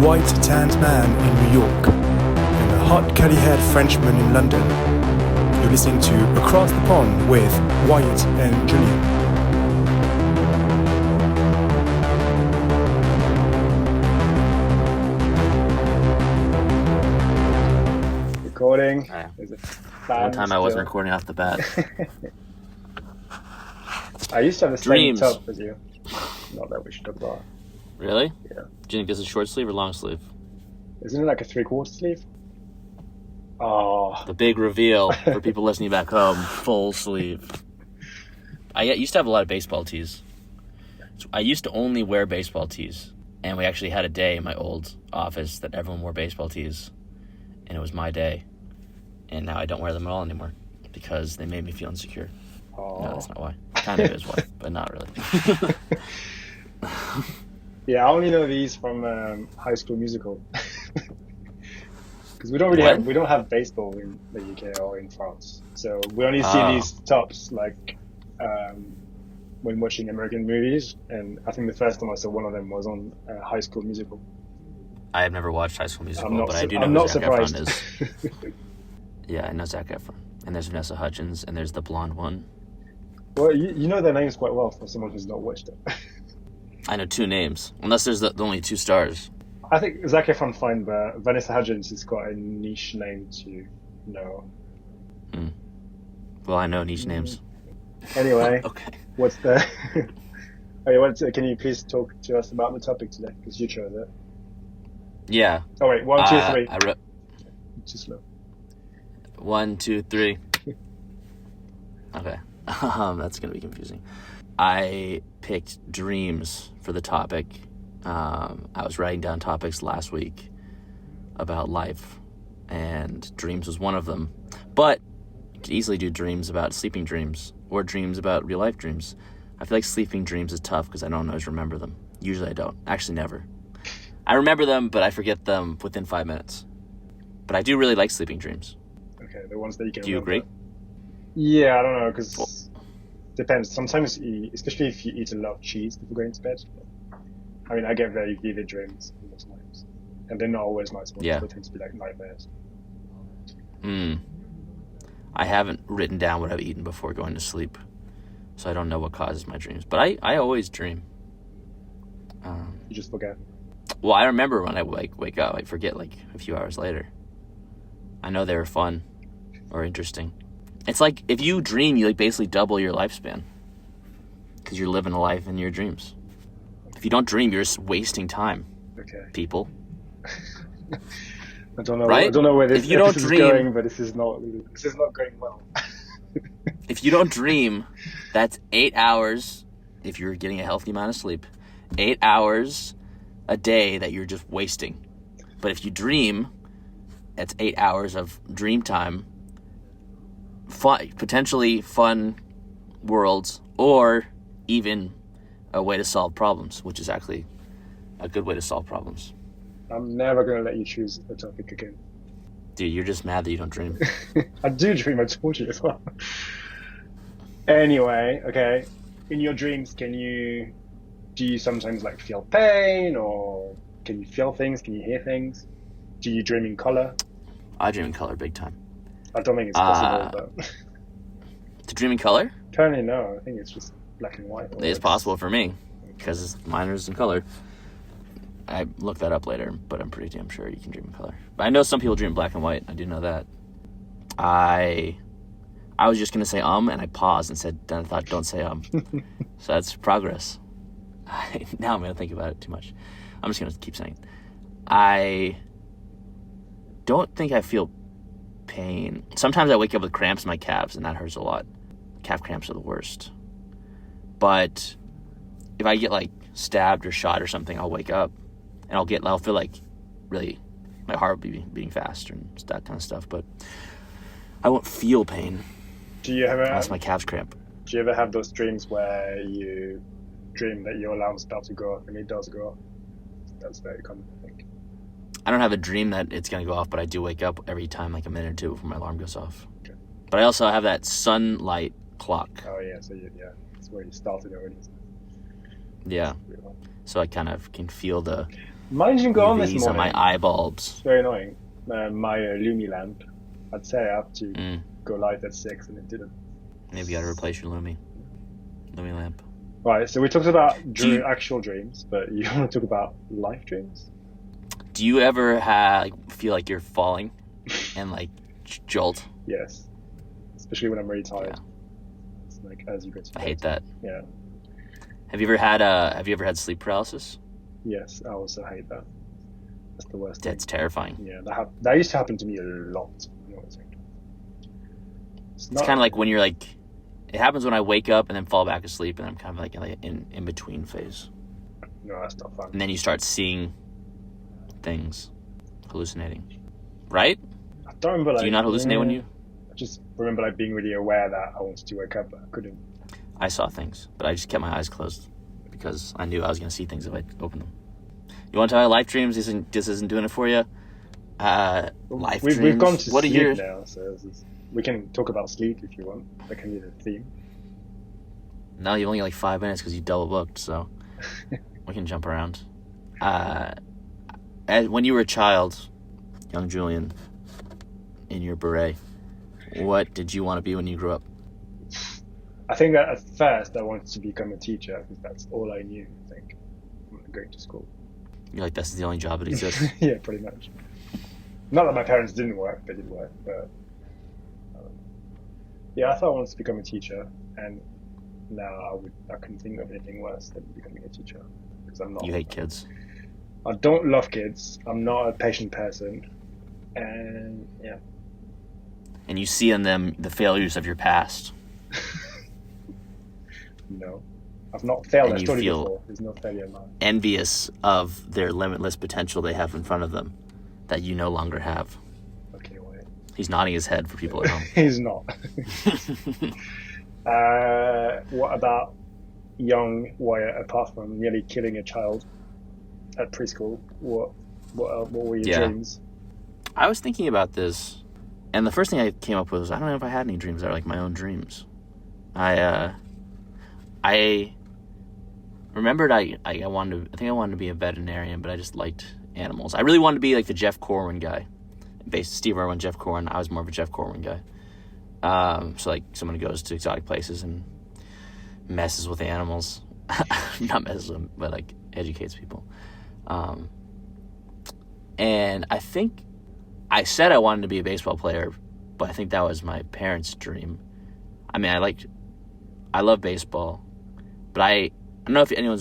white tanned man in New York and a hot curly-haired Frenchman in London. You're listening to Across the Pond with Wyatt and Julian. Recording. One time I wasn't recording off the bat. I used to have the Dreams. same top as you. Not that we should talk about. Really? Yeah. Do you think this is short sleeve or long sleeve? Isn't it like a 3/4 sleeve? Oh. The big reveal for people listening back home. Full sleeve. I used to have a lot of baseball tees. So I used to only wear baseball tees. And we actually had a day in my old office that everyone wore baseball tees. And it was my day. And now I don't wear them at all anymore. Because they made me feel insecure. Oh. No, that's not why. Kind of is why, but not really. Yeah, I only know these from High School Musical. Because we don't have baseball in the UK or in France, so we only see these tops like when watching American movies. And I think the first time I saw one of them was on High School Musical. I have never watched High School Musical, but I do know I'm who not Zac surprised. Efron is. Yeah, I know Zac Efron. And there's Vanessa Hudgens, and there's the blonde one. Well, you know their names quite well for someone who's not watched it. I know two names, unless there's the only two stars. I think Zac Efron fine, but Vanessa Hudgens is quite a niche name to know. Well, I know niche names. Anyway, Okay. what's the... Okay, can you please talk to us about the topic today? Because you chose it. Yeah. Oh wait, 1, 2, 3. I wrote Too slow. 1, 2, 3. Okay. That's gonna be confusing. I picked dreams for the topic. I was writing down topics last week about life, and dreams was one of them. But you could easily do dreams about sleeping dreams or dreams about real life dreams. I feel like sleeping dreams is tough because I don't always remember them. Usually I don't. Actually, never. I remember them, but I forget them within 5 minutes. But I do really like sleeping dreams. Okay, the ones that you can Do you remember. agree? Yeah, I don't know, because depends. Sometimes, especially if you eat a lot of cheese before going to bed. I mean, I get very vivid dreams most nights. And they're not always nice ones. Yeah. They tend to be like nightmares. I haven't written down what I've eaten before going to sleep, so I don't know what causes my dreams. But I always dream. You just forget. Well, I remember when I wake up, I forget like a few hours later. I know they were fun or interesting. It's like if you dream, you like basically double your lifespan because you're living a life in your dreams. If you don't dream, you're just wasting time. Okay. People. I don't know. Right? I don't know where this If you don't episode dream- is going, but this is not going well. If you don't dream, that's 8 hours, if you're getting a healthy amount of sleep, 8 hours a day that you're just wasting. But if you dream, that's 8 hours of dream time, potentially fun worlds, or even a way to solve problems, which is actually a good way to solve problems. I'm never going to let you choose a topic again. Dude, you're just mad that you don't dream. I do dream, I told you as well. Anyway, okay. In your dreams, do you sometimes like feel pain, or can you feel things? Can you hear things? Do you dream in color? I dream in color big time. I don't think it's possible, but To dream in color? apparently no. I think it's just black and white. It's possible for me, because mine is in color. I look that up later, but I'm pretty damn sure you can dream in color. But I know some people dream black and white. I do know that. I was just going to say and I paused and said, then I thought, don't say So that's progress. Now I'm going to think about it too much. I'm just going to keep saying it. I don't think I feel pain. Sometimes I wake up with cramps in my calves, and that hurts a lot. Calf cramps are the worst. But if I get like stabbed or shot or something, I'll wake up and I'll feel like really my heart will be beating faster and that kind of stuff. But I won't feel pain unless my calves cramp. Do you ever have those dreams where you dream that your alarm's about to go off and it does go off? That's very common, I think. I don't have a dream that it's going to go off, but I do wake up every time like a minute or two before my alarm goes off. Okay. But I also have that sunlight clock. Oh yeah, so that's where you started already. Yeah. So I kind of can feel the Mine didn't go on this UVs on morning. my eye bulbs. It's very annoying. My Lumi lamp. I'd say I have to go light at 6 and it didn't. Maybe you gotta replace your Lumi lamp. Right, so we talked about actual dreams, but you want to talk about life dreams? Do you ever feel like you're falling and like jolt? Yes, especially when I'm really tired. Yeah. It's like as you go to bed. I hate that. Yeah. Have you ever had sleep paralysis? Yes, I also hate that. That's the worst. That's thing. Terrifying. Yeah, that used to happen to me a lot. It's kind of like when you're like, it happens when I wake up and then fall back asleep, and I'm kind of like in between phase. No, that's not fun. And then you start seeing things, hallucinating, right? I don't remember. Like, do you not hallucinate when you? I just remember like being really aware that I wanted to wake up, but I couldn't. I saw things, but I just kept my eyes closed because I knew I was going to see things if I opened them. You want to talk about life dreams? This isn't doing it for you. Life dreams. We've gone to sleep now, so we can talk about sleep if you want. That can be the theme. No, you only got like 5 minutes because you double booked, so we can jump around. When you were a child, young Julian, in your beret, what did you want to be when you grew up? I think that at first I wanted to become a teacher because that's all I knew. I think going to school. You're like, that's the only job that exists. Yeah, pretty much. Not that my parents didn't work; they did work, but yeah, I thought I wanted to become a teacher, and now I couldn't think of anything worse than becoming a teacher because I'm not. You hate kids. I don't love kids. I'm not a patient person, and yeah. And you see in them the failures of your past. No, I've not failed. And I've you told you feel before. There's no failure in mine. Envious of their limitless potential they have in front of them that you no longer have. Okay, wait. He's nodding his head for people at home. He's not. What about young Wyatt? Apart from nearly killing a child at preschool, what were your dreams? I was thinking about this, and the first thing I came up with was I don't know if I had any dreams that are like my own dreams. I remembered I wanted to be a veterinarian, but I just liked animals. I really wanted to be like the Jeff Corwin guy. Steve Irwin, Jeff Corwin. I was more of a Jeff Corwin guy. So like someone who goes to exotic places and messes with animals. Not messes with them, but like educates people. And I think I said I wanted to be a baseball player, but I think that was my parents' dream. I mean, I love baseball, but I don't know if anyone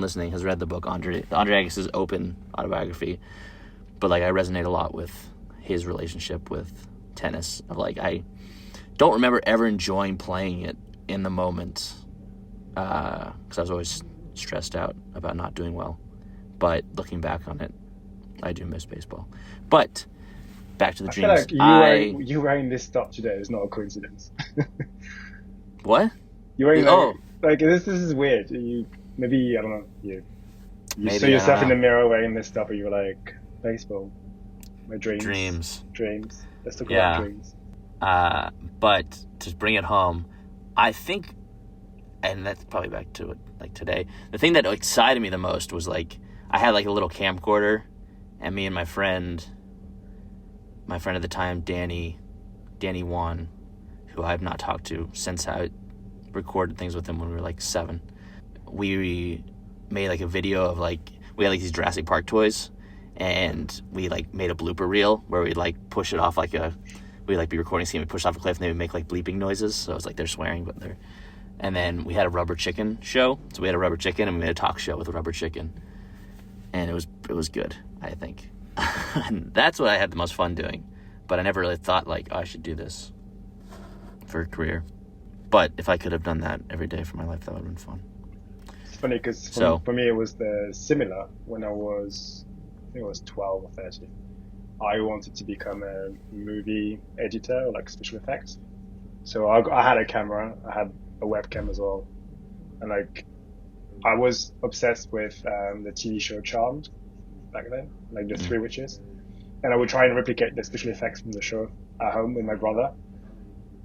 listening has read the book Andre Agassi's Open autobiography, but like I resonate a lot with his relationship with tennis. Of like I don't remember ever enjoying playing it in the moment because I was always stressed out about not doing well. But looking back on it, I do miss baseball. But back to the dreams. I feel like you wearing this stuff today is not a coincidence. What? You're wearing like this is weird. Maybe I don't know. You saw yourself in the mirror wearing this stuff, and you were like, baseball. My dreams. Dreams. Let's talk about dreams. But to bring it home, I think, and that's probably back to it, like today. The thing that excited me the most was like I had like a little camcorder, and me and my friend at the time, Danny Wan, who I've not talked to since I recorded things with him when we were like 7. We made like a video of like we had like these Jurassic Park toys, and we like made a blooper reel where we'd like push it off we'd like be recording a scene, we push off a cliff, and they would make like bleeping noises. So it was like they're swearing, but they're. And then we had a rubber chicken show. So we had a rubber chicken, and we made a talk show with a rubber chicken, and it was good, I think. And that's what I had the most fun doing. But I never really thought like, oh, I should do this for a career. But if I could have done that every day for my life, that would have been fun. It's funny because for me it was similar when I think it was 12 or 13. I wanted to become a movie editor or like special effects. So I had a camera, I had a webcam as well, and like I was obsessed with the TV show Charmed back then, like the Three Witches, and I would try and replicate the special effects from the show at home with my brother.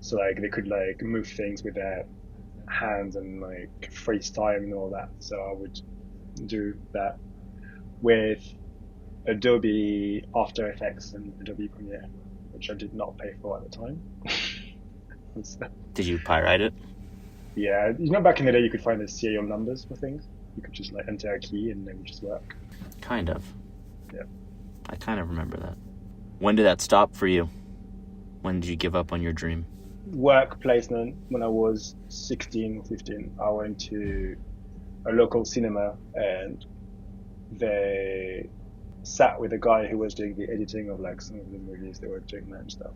So like they could like move things with their hands and like freeze time and all that. So I would do that. with Adobe After Effects and Adobe Premiere, which I did not pay for at the time. So, Did you pyrite it? yeah, back in the day you could find the serial numbers for things. You could just like enter a key and they would just work. Kind of. Yeah. I kind of remember that. When did that stop for you? When did you give up on your dream? Work placement. When I was 16 or 15, I went to a local cinema and they sat with a guy who was doing the editing of like some of the movies they were doing and stuff.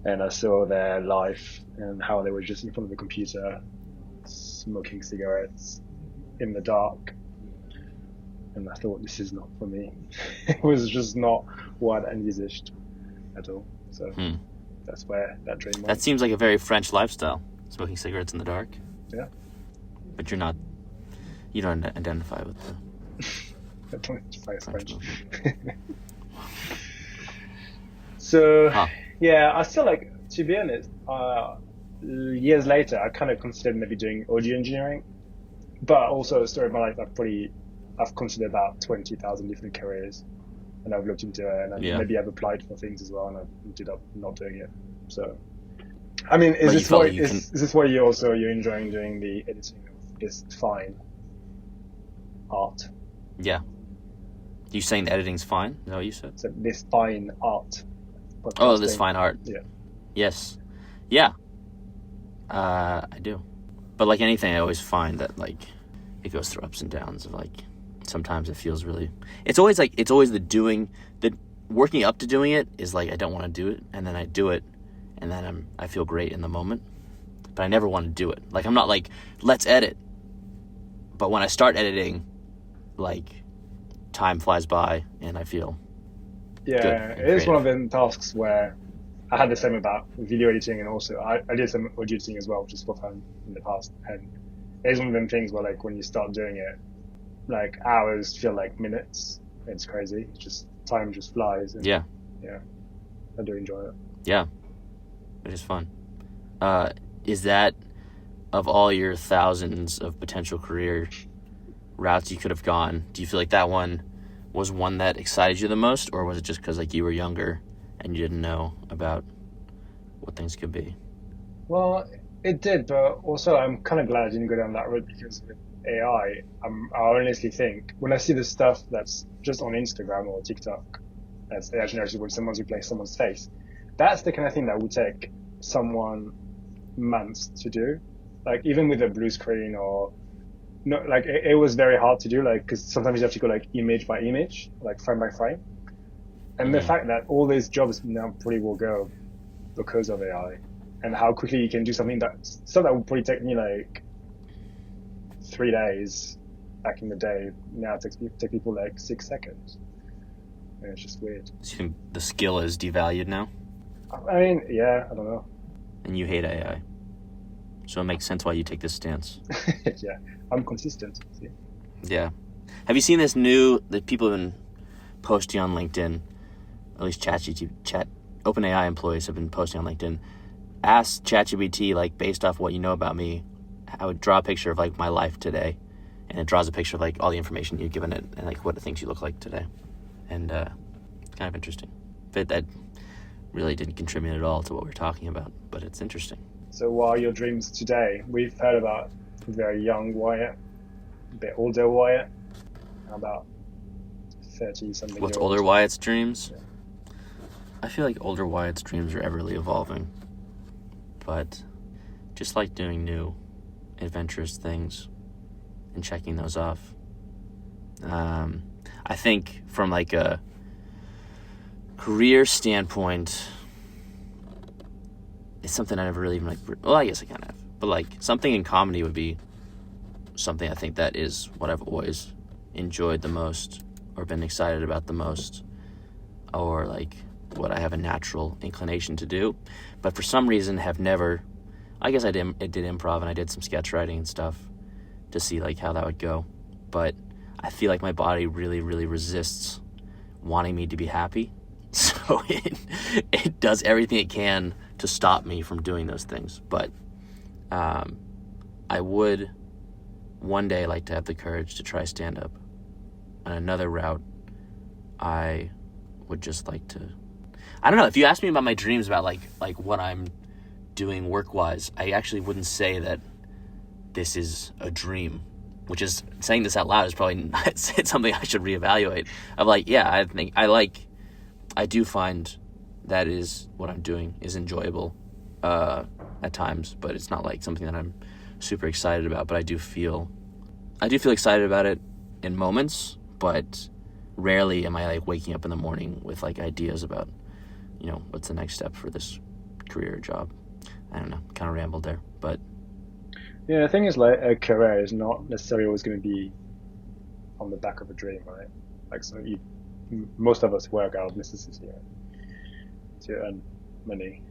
And I saw their life and how they were just in front of the computer, smoking cigarettes in the dark. And I thought, this is not for me. It was just not what I envisaged at all. So that's where that dream went. That seems like a very French lifestyle, smoking cigarettes in the dark. Yeah. But you don't identify with the... I don't identify as French. So, yeah, I still like, to be honest, years later, I kind of considered maybe doing audio engineering. But also, story of my life, I've considered about 20,000 different careers. And I've looked into it, and maybe I've applied for things as well, and I ended up not doing it. So, I mean, is this why you're enjoying doing the editing of this fine art? Yeah. You saying the editing's fine? Is that what you said? So this fine art. Oh, this fine art. Yeah. Yes. Yeah. I do. But like anything, I always find that like it goes through ups and downs of like sometimes it feels really, it's always the working up to doing it is like I don't want to do it, and then I do it, and then I feel great in the moment, but I never want to do it. Like I'm not like, let's edit. But when I start editing, like time flies by and I feel good and it is one of them tasks where I had the same about video editing, and also I did some audio editing as well, just for fun in the past. And it's one of them things where like when you start doing it, like hours feel like minutes. It's crazy. Just time just flies. And, yeah, I do enjoy it. Yeah, it is fun. Is that, of all your thousands of potential career routes you could have gone, do you feel like that one was one that excited you the most, or was it just because like you were younger and you didn't know about what things could be? Well, it did, but also I'm kind of glad I didn't go down that road, because with AI, I honestly think when I see the stuff that's just on Instagram or TikTok, that's AI generated when someone's replaced someone's face, that's the kind of thing that would take someone months to do. Like even with a blue screen or no, like it was very hard to do, like because sometimes you have to go like image by image, like frame by frame. And the fact that all these jobs now probably will go because of AI, and how quickly you can do something that would probably take me like 3 days back in the day, now it takes people like 6 seconds. And it's just weird. So you think the skill is devalued now? I mean, yeah, I don't know. And you hate AI. So it makes sense why you take this stance. Yeah, I'm consistent. See? Yeah. Have you seen this new, that people have been posting on LinkedIn, at least OpenAI employees have been posting on LinkedIn, ask ChatGPT, like, based off what you know about me, I would draw a picture of like my life today, and it draws a picture of like all the information you've given it and like what it thinks you look like today. And it's kind of interesting. But that really didn't contribute at all to what we're talking about, but it's interesting. So what are your dreams today? We've heard about very young Wyatt, a bit older Wyatt. How about 30-something? What's older Wyatt's dreams? Yeah. I feel like older Wyatt's dreams are everly evolving, but just like doing new adventurous things and checking those off. I think from like a career standpoint, it's something I never really even like, well, I guess I kind of have, but like something in comedy would be something I think that is what I've always enjoyed the most or been excited about the most, or like what I have a natural inclination to do, but for some reason have never. I guess I did improv and I did some sketch writing and stuff to see like how that would go, but I feel like my body really, really resists wanting me to be happy, so it does everything it can to stop me from doing those things. But I would one day like to have the courage to try stand-up. on another route, I would just like to, I don't know, if you ask me about my dreams about like what I'm doing work-wise, I actually wouldn't say that this is a dream, which is, saying this out loud is probably not something I should reevaluate. I'm like, yeah, I think I do find that is what I'm doing is enjoyable at times, but it's not like something that I'm super excited about. But I do feel excited about it in moments, but rarely am I like waking up in the morning with like ideas about, what's the next step for this career or job. I don't know, kind of rambled there, but Yeah, the thing is, like, a career is not necessarily always going to be on the back of a dream, right? Like, most of us work out of necessity, right, to earn money.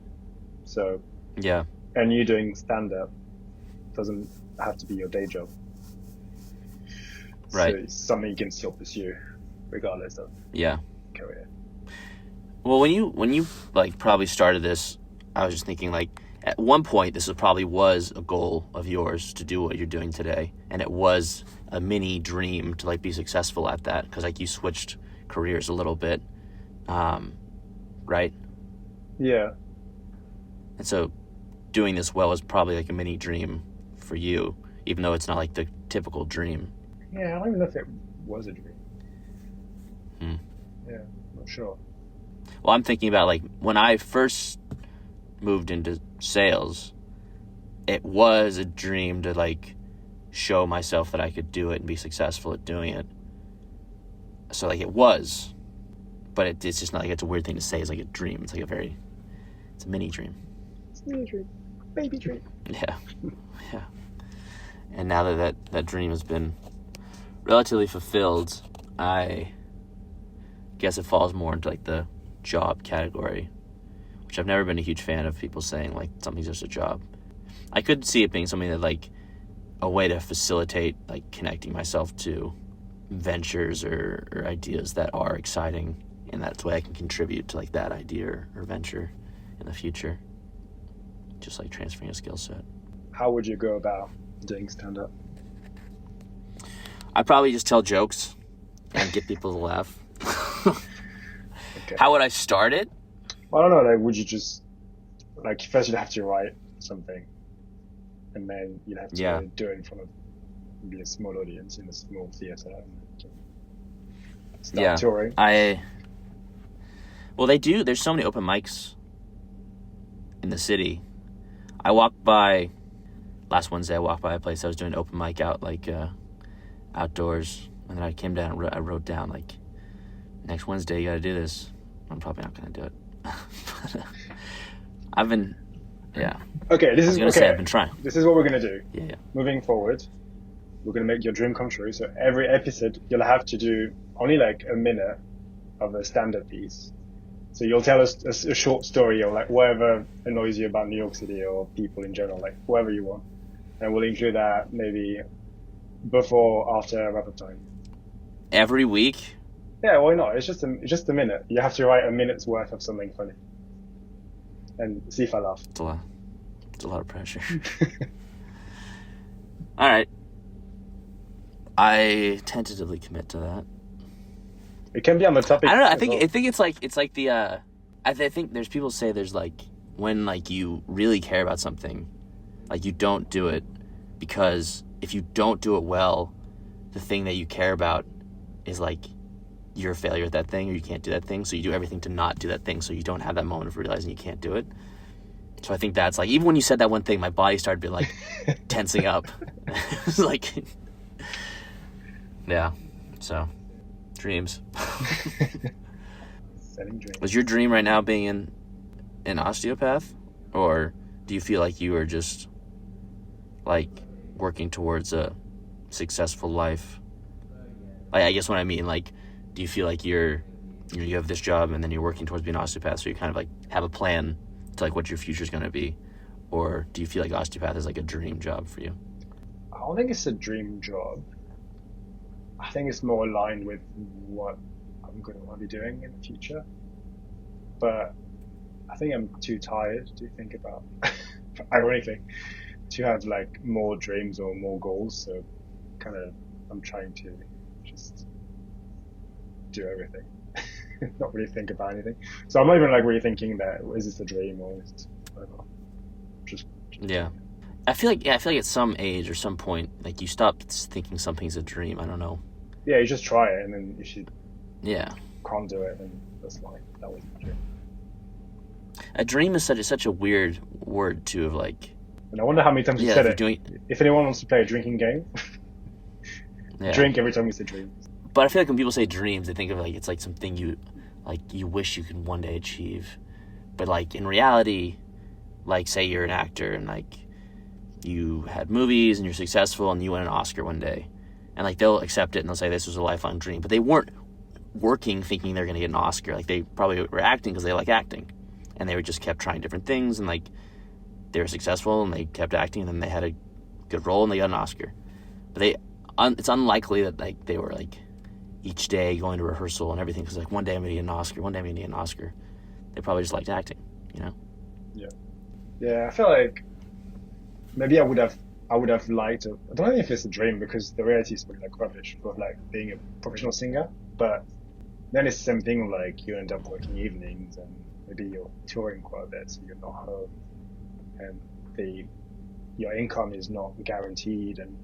So, yeah, and you doing stand-up doesn't have to be your day job. right. So it's something you can still pursue, regardless of Yeah. career. Well, when you like probably started this, I was just thinking like at one point this probably was a goal of yours to do what you're doing today, and it was a mini dream to like be successful at that because like you switched careers a little bit, right? Yeah. And so doing this well is probably like a mini dream for you, even though it's not like the typical dream. Yeah, I don't even know if it was a dream. Hmm. Yeah, not sure. Well, I'm thinking about like when I first moved into sales, it was a dream to like show myself that I could do it and be successful at doing it. So like it was, but it's just not like it's a weird thing to say. It's like a dream. It's like it's a mini dream. It's a mini dream, baby dream. Yeah, yeah. And now that dream has been relatively fulfilled, I guess it falls more into like the job category, which I've never been a huge fan of people saying like something's just a job. I could see it being something that like a way to facilitate like connecting myself to ventures or ideas that are exciting, and that's the way I can contribute to like that idea or venture in the future, just like transferring a skill set. How would you go about doing stand-up? I'd probably just tell jokes and get people to laugh. Okay. How would I start it? I don't know, like, would you just, like, first you'd have to write something, and then you'd have to do it in front of maybe a small audience in a small theater, and start touring. Well, there's so many open mics in the city. Last Wednesday I walked by a place I was doing an open mic out, like, outdoors, and then I came down and I wrote down, like, next Wednesday you gotta do this. I'm probably not gonna do it. But, I've been, yeah. Okay, this is okay. I've been trying. This is what we're gonna do. Yeah. Moving forward, we're gonna make your dream come true. So every episode, you'll have to do only like a minute of a stand-up piece. So you'll tell us a short story or like whatever annoys you about New York City or people in general, like whatever you want, and we'll include that maybe before or after wrap-up time. Every week. Yeah, why not? It's just a minute. You have to write a minute's worth of something funny, and see if I laugh. It's a lot of pressure. All right. I tentatively commit to that. It can be on the topic. I don't know. I think it's like the. I think there's people say there's like when like you really care about something, like you don't do it because if you don't do it well, the thing that you care about is like you're a failure at that thing or you can't do that thing. So you do everything to not do that thing so you don't have that moment of realizing you can't do it. So I think that's like, even when you said that one thing, my body started to be like tensing up. It was like, yeah. So, dreams. Setting dreams. Was your dream right now being an osteopath? Or do you feel like you are just like working towards a successful life? Like, I guess what I mean, like, do you feel like you have this job and then you're working towards being an osteopath, so you kind of like have a plan to like what your future's going to be? Or do you feel like osteopath is like a dream job for you? I don't think it's a dream job. I think it's more aligned with what I'm going to want to be doing in the future. But I think I'm too tired to think about, ironically, to have like more dreams or more goals. So kind of I'm trying to just do everything, not really think about anything. So I'm not even like really thinking that is this a dream or is it whatever. Just Yeah. I feel like at some age or some point, like you stop thinking something's a dream. I don't know. yeah, you just try it, and then if you Yeah. can't do it, then that's fine. That wasn't a dream. A dream is such a weird word too, of like, And I wonder how many times you yeah, said if it. you're doing, If anyone wants to play a drinking game, yeah. drink every time you say dream. But I feel like when people say dreams, they think of like it's like something you wish you could one day achieve. But like in reality, like say you're an actor and like you had movies and you're successful and you win an Oscar one day, and like they'll accept it and they'll say this was a lifelong dream. But they weren't working thinking they're going to get an Oscar. Like they probably were acting because they like acting, and they were just kept trying different things, and like they were successful and they kept acting, and then they had a good role and they got an Oscar. But it's unlikely that like they were like each day going to rehearsal and everything because like one day I'm going to get an Oscar, one day I'm going to get an Oscar. They probably just liked acting, you know? Yeah, I feel like maybe I would have liked to. I don't know if it's a dream because the reality is probably like rubbish of like being a professional singer. But then it's the same thing. Like you end up working evenings and maybe you're touring quite a bit, so you're not home, and your income is not guaranteed, and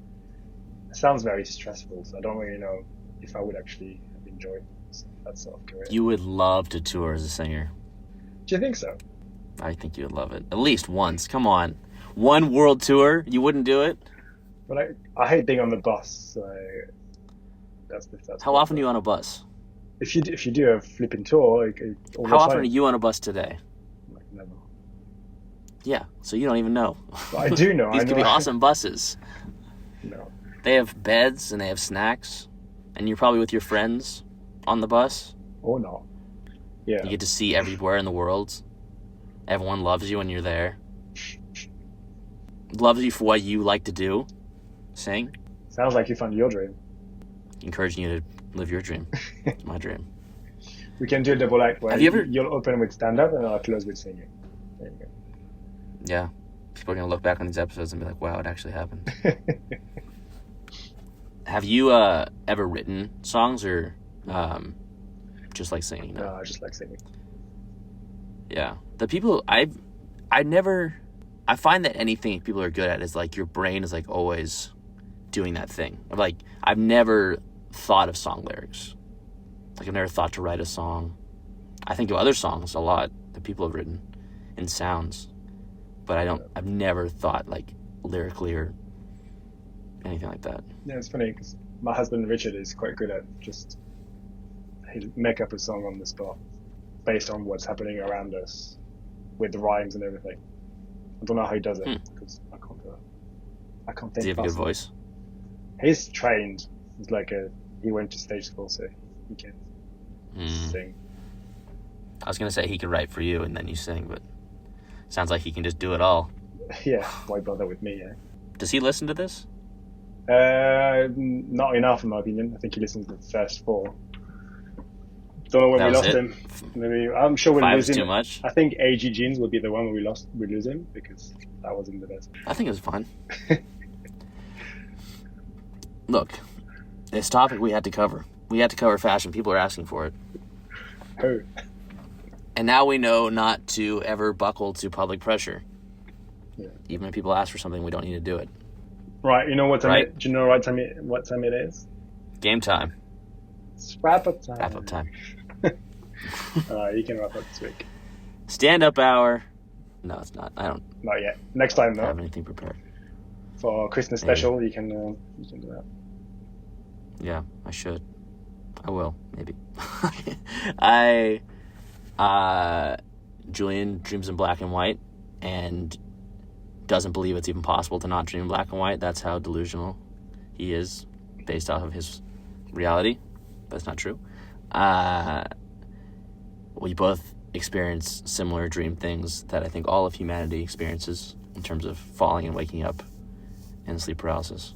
it sounds very stressful. So I don't really know if I would actually have enjoyed that sort of career. You would love to tour as a singer. Do you think so? I think you would love it. At least once. Come on. One world tour? You wouldn't do it? But I hate being on the bus. So that's How often are you on a bus? If you do a flipping tour, like, all How the often time, are you on a bus today? like, never. Yeah, so you don't even know. But I do know. These I know. could be awesome buses. No. They have beds and they have snacks, and you're probably with your friends on the bus. Or not. Yeah. You get to see everywhere in the world. Everyone loves you when you're there. Loves you for what you like to do. Sing. Sounds like you found your dream. Encouraging you to live your dream. It's my dream. We can do a double act where Have you ever- you'll open with stand up and I'll close with singing. There you Yeah. People are going to look back on these episodes and be like, wow, it actually happened. go. Have you ever written songs or just like singing? No, I just like singing. Yeah. The people I find that anything people are good at is like your brain is like always doing that thing. Like I've never thought of song lyrics. Like I've never thought to write a song. I think of other songs a lot that people have written in sounds, but I've never thought like lyrically or anything like that. Yeah, it's funny because my husband Richard is quite good at just he'll make up a song on the spot based on what's happening around us with the rhymes and everything. I don't know how he does it because I can't do it. I can't think. Does he have a good fast. voice? He's trained. He's like he went to stage school, so he can sing. I was going to say he could write for you and then you sing, but sounds like he can just do it all. Yeah, why bother with me? Yeah. Does he listen to this? Not enough in my opinion. I think he listened to the first 4. Don't know when That we was lost it? him. Maybe I'm sure we'll 5 lose is him. too much? I think AG Jeans would be the one where we lose him because that wasn't the best. I think it was fun. Look, this topic we had to cover. We had to cover fashion. People are asking for it. Oh, And now we know not to ever buckle to public pressure. yeah. Even if people ask for something, we don't need to do it. Right. You know what time? Right. Do you know what time it is? Game time. It's wrap up time. Wrap up time. You can wrap up this week. Stand up hour. No, it's not. I don't Not yet. Next time though. have anything prepared. For Christmas Maybe. special, you can do that. Yeah, I should. I will, maybe. Julian dreams in black and white and doesn't believe it's even possible to not dream in black and white. That's how delusional he is based off of his reality. That's not true. We both experience similar dream things that I think all of humanity experiences in terms of falling and waking up and sleep paralysis.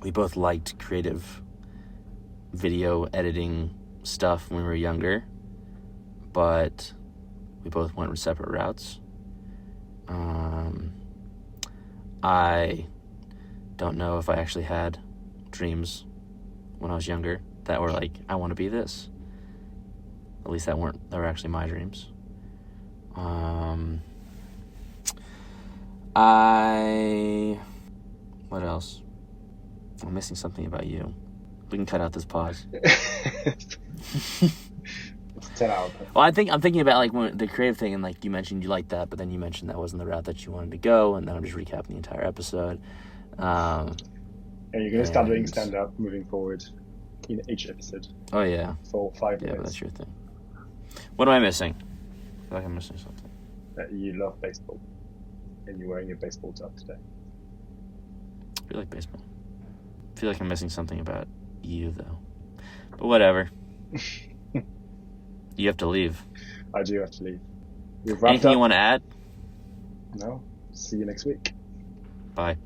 We both liked creative video editing stuff when we were younger, but we both went separate routes. I don't know if I actually had dreams when I was younger. that were like, I want to be this. At least that were actually my dreams. What else? I'm missing something about you. We can cut out this pause. It's 10 out. Well, I'm thinking about like the creative thing, and like you mentioned you liked that, but then you mentioned that wasn't the route that you wanted to go, and then I'm just recapping the entire episode. And you're going to start doing stand-up moving forward in each episode. Oh yeah. For 5 minutes. Yeah, but that's your thing. What am I missing? I feel like I'm missing something. That you love baseball, and you're wearing your baseball top today. I feel like baseball. I feel like I'm missing something about you, though. But whatever. You have to leave. I do have to leave. We've wrapped Anything up. you want to add? No. See you next week. Bye.